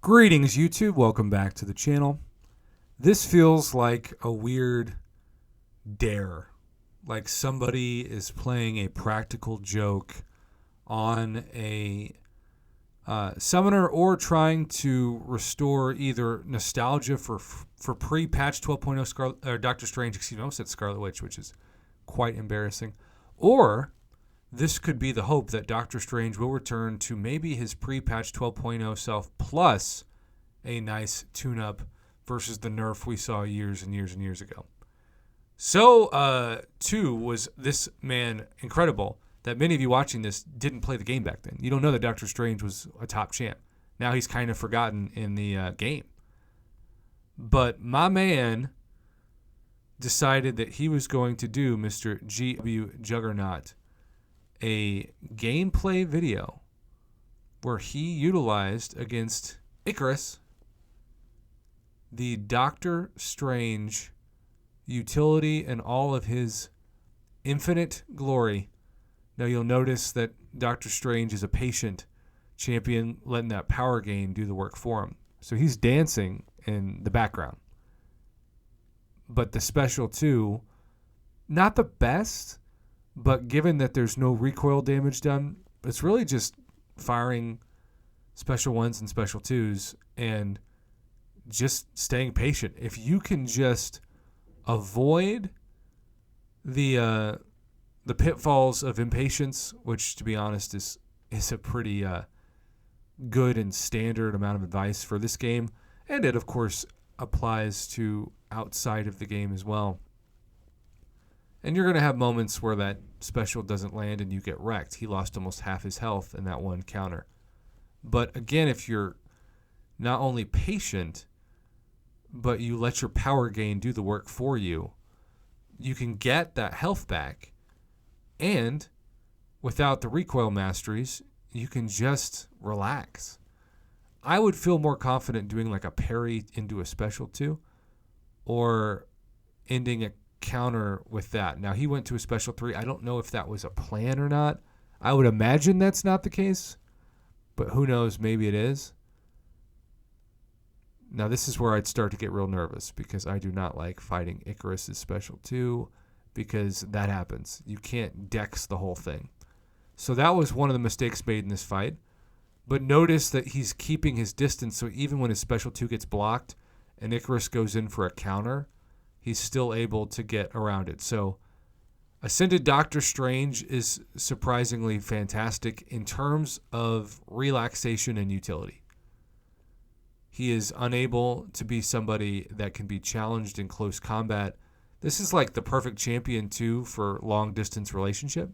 Greetings, YouTube. Welcome back to the channel. This feels like a weird dare. Like somebody is playing a practical joke on a summoner or trying to restore either nostalgia for pre-patch 12.0 Doctor Strange, I almost said Scarlet Witch, which is quite embarrassing. Or this could be the hope that Doctor Strange will return to maybe his pre-patch 12.0 self plus a nice tune-up versus the nerf we saw years and years and years ago. So, too, was this man incredible that many of you watching this didn't play the game back then. You don't know that Doctor Strange was a top champ. Now he's kind of forgotten in the game. But my man decided that he was going to do Mr. GW Juggernaut a gameplay video where he utilized against Icarus the Doctor Strange utility and all of his infinite glory. Now you'll notice that Doctor Strange is a patient champion, letting that power gain do the work for him. So he's dancing in the background. But the special too, not the best, but given that there's no recoil damage done, it's really just firing special ones and special twos and just staying patient. If you can just avoid the pitfalls of impatience, which to be honest is a pretty good and standard amount of advice for this game, and it of course applies to outside of the game as well. And you're going to have moments where that special doesn't land and you get wrecked. He lost almost half his health in that one counter. But again, if you're not only patient, but you let your power gain do the work for you, you can get that health back. And without the recoil masteries, you can just relax. I would feel more confident doing like a parry into a special too, or ending a counter with that. Now he went to a special 3. I don't know if that was a plan or not. I would imagine that's not the case, but who knows, maybe it is. Now this is where I'd start to get real nervous because I do not like fighting Icarus's special 2 because that happens. You can't dex the whole thing. So that was one of the mistakes made in this fight. But notice that he's keeping his distance, so even when his special 2 gets blocked and Icarus goes in for a counter, he's still able to get around it. So Ascended Doctor Strange is surprisingly fantastic in terms of relaxation and utility. He is unable to be somebody that can be challenged in close combat. This is like the perfect champion too for long distance relationship,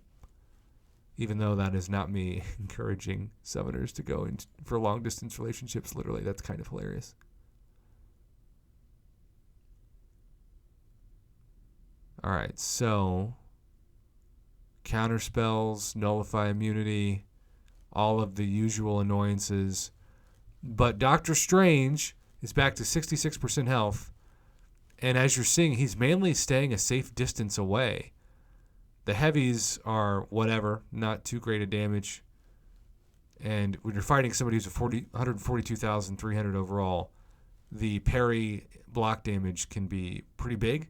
even though that is not me encouraging summoners to go in for long distance relationships. Literally, that's kind of hilarious. All right, so counter spells, nullify immunity, all of the usual annoyances. But Doctor Strange is back to 66% health. And as you're seeing, he's mainly staying a safe distance away. The heavies are whatever, not too great a damage. And when you're fighting somebody who's 142,300 overall, the parry block damage can be pretty big.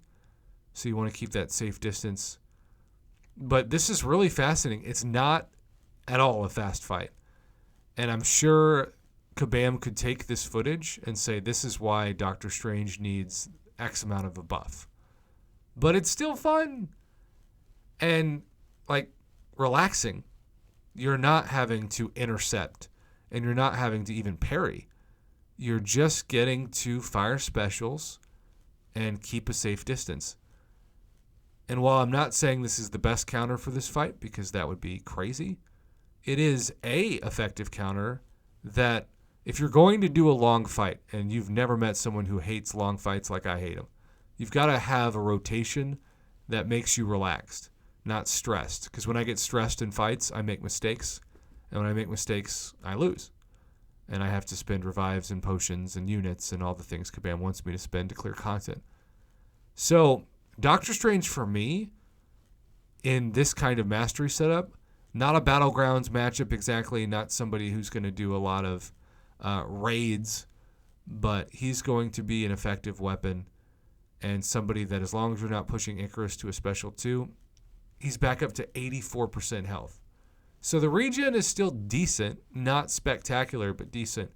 So you want to keep that safe distance. But this is really fascinating. It's not at all a fast fight. And I'm sure Kabam could take this footage and say this is why Doctor Strange needs X amount of a buff. But it's still fun and like relaxing. You're not having to intercept and you're not having to even parry. You're just getting to fire specials and keep a safe distance. And while I'm not saying this is the best counter for this fight because that would be crazy, it is a effective counter that if you're going to do a long fight and you've never met someone who hates long fights like I hate them, you've got to have a rotation that makes you relaxed, not stressed. Because when I get stressed in fights, I make mistakes. And when I make mistakes, I lose. And I have to spend revives and potions and units and all the things Kabam wants me to spend to clear content. So Doctor Strange for me, in this kind of mastery setup, not a Battlegrounds matchup exactly, not somebody who's going to do a lot of raids, but he's going to be an effective weapon and somebody that, as long as you're not pushing Icarus to a special 2, he's back up to 84% health. So the regen is still decent, not spectacular, but decent.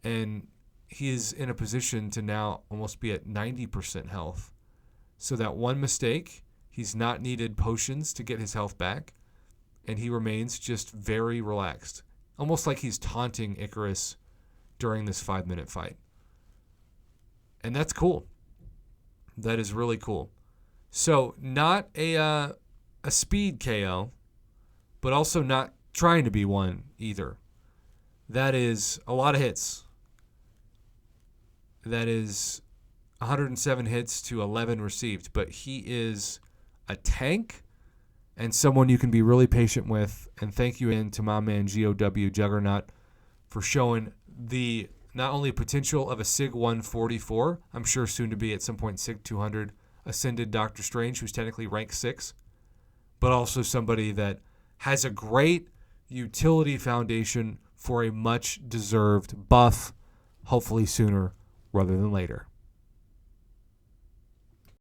And he is in a position to now almost be at 90% health. So that one mistake, he's not needed potions to get his health back, and he remains just very relaxed. Almost like he's taunting Icarus during this 5-minute fight. And that's cool. That is really cool. So not a speed KO, but also not trying to be one either. That is a lot of hits. That is 107 hits to 11 received. But he is a tank and someone you can be really patient with. And thank you to my man GOW Juggernaut for showing the not only potential of a SIG 144, I'm sure soon to be at some point SIG 200 ascended Doctor Strange, who's technically rank 6, but also somebody that has a great utility foundation for a much deserved buff, hopefully sooner rather than later.